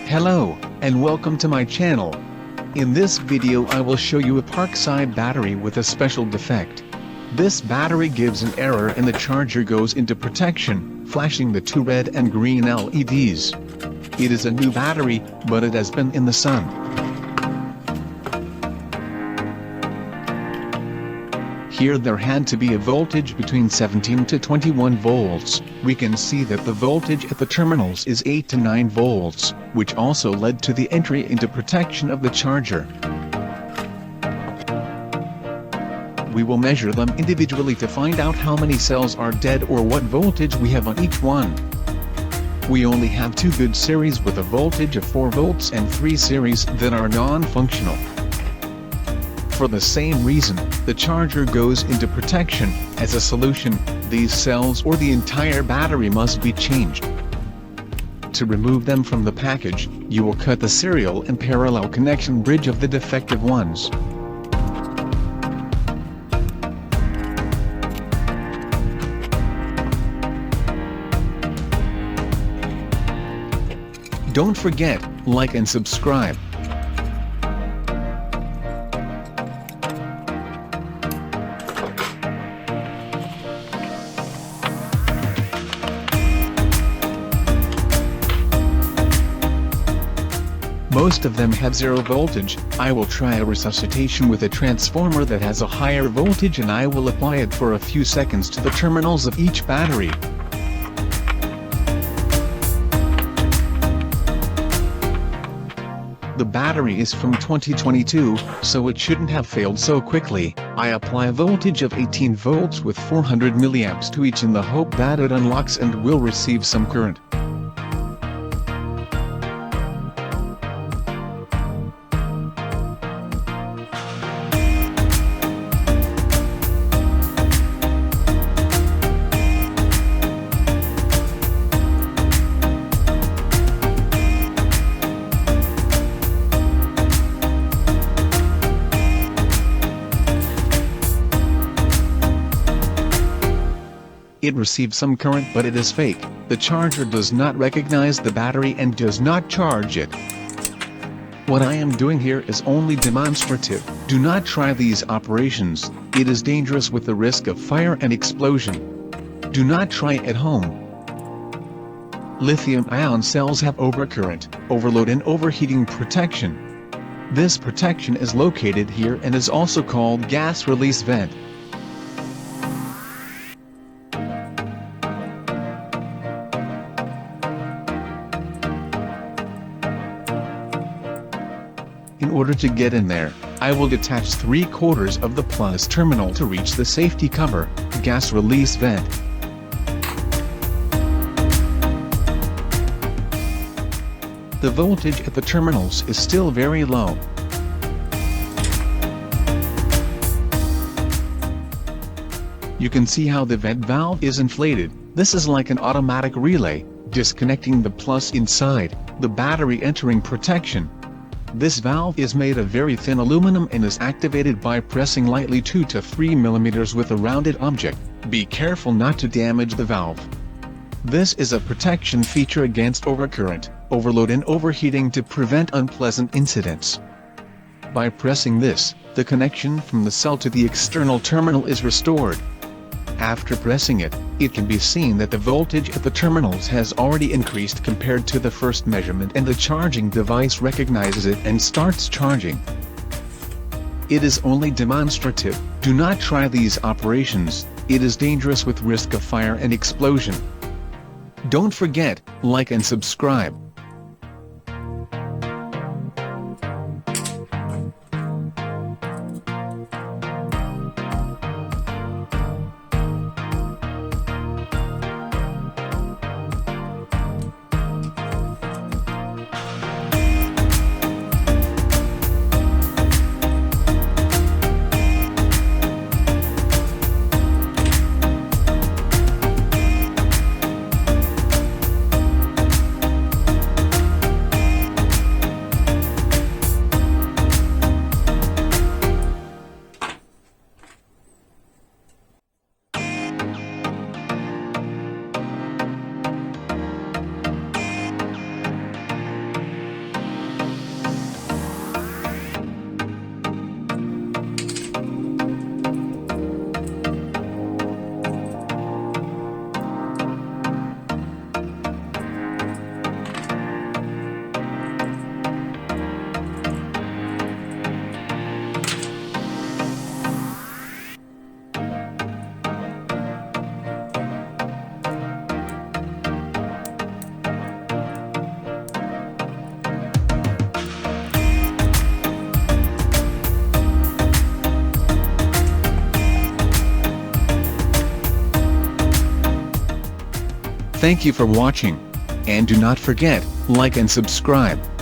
Hello, and welcome to my channel. In this video I will show you a Parkside battery with a special defect. This battery gives an error and the charger goes into protection, flashing the two red and green LEDs. It is a new battery, but it has been in the sun. Here there had to be a voltage between 17 to 21 volts. We can see that the voltage at the terminals is 8 to 9 volts, which also led to the entry into protection of the charger. We will measure them individually to find out how many cells are dead or what voltage we have on each one. We only have two good series with a voltage of 4 volts and 3 series that are non-functional. For the same reason, the charger goes into protection. As a solution, these cells or the entire battery must be changed. To remove them from the package, you will cut the serial and parallel connection bridge of the defective ones. Don't forget, like and subscribe. Most of them have zero voltage. I will try a resuscitation with a transformer that has a higher voltage and I will apply it for a few seconds to the terminals of each battery. The battery is from 2022, so it shouldn't have failed so quickly. I apply a voltage of 18 volts with 400 milliamps to each in the hope that it unlocks and will receive some current. It receives some current, but it is fake. The charger does not recognize the battery and does not charge it. What I am doing here is only demonstrative. Do not try these operations. It is dangerous with the risk of fire and explosion. Do not try at home. Lithium-ion cells have overcurrent, overload and overheating protection. This protection is located here and is also called gas release vent. In order to get in there, I will detach 3/4 of the plus terminal to reach the safety cover, gas release vent. The voltage at the terminals is still very low. You can see how the vent valve is inflated. This is like an automatic relay, disconnecting the plus inside, the battery entering protection. This valve is made of very thin aluminum and is activated by pressing lightly 2 to 3 mm with a rounded object. Be careful not to damage the valve. This is a protection feature against overcurrent, overload and overheating to prevent unpleasant incidents. By pressing this, the connection from the cell to the external terminal is restored. After pressing it, it can be seen that the voltage at the terminals has already increased compared to the first measurement and the charging device recognizes it and starts charging. It is only demonstrative. Do not try these operations. It is dangerous with risk of fire and explosion. Don't forget, like and subscribe. Thank you for watching. And do not forget, like and subscribe.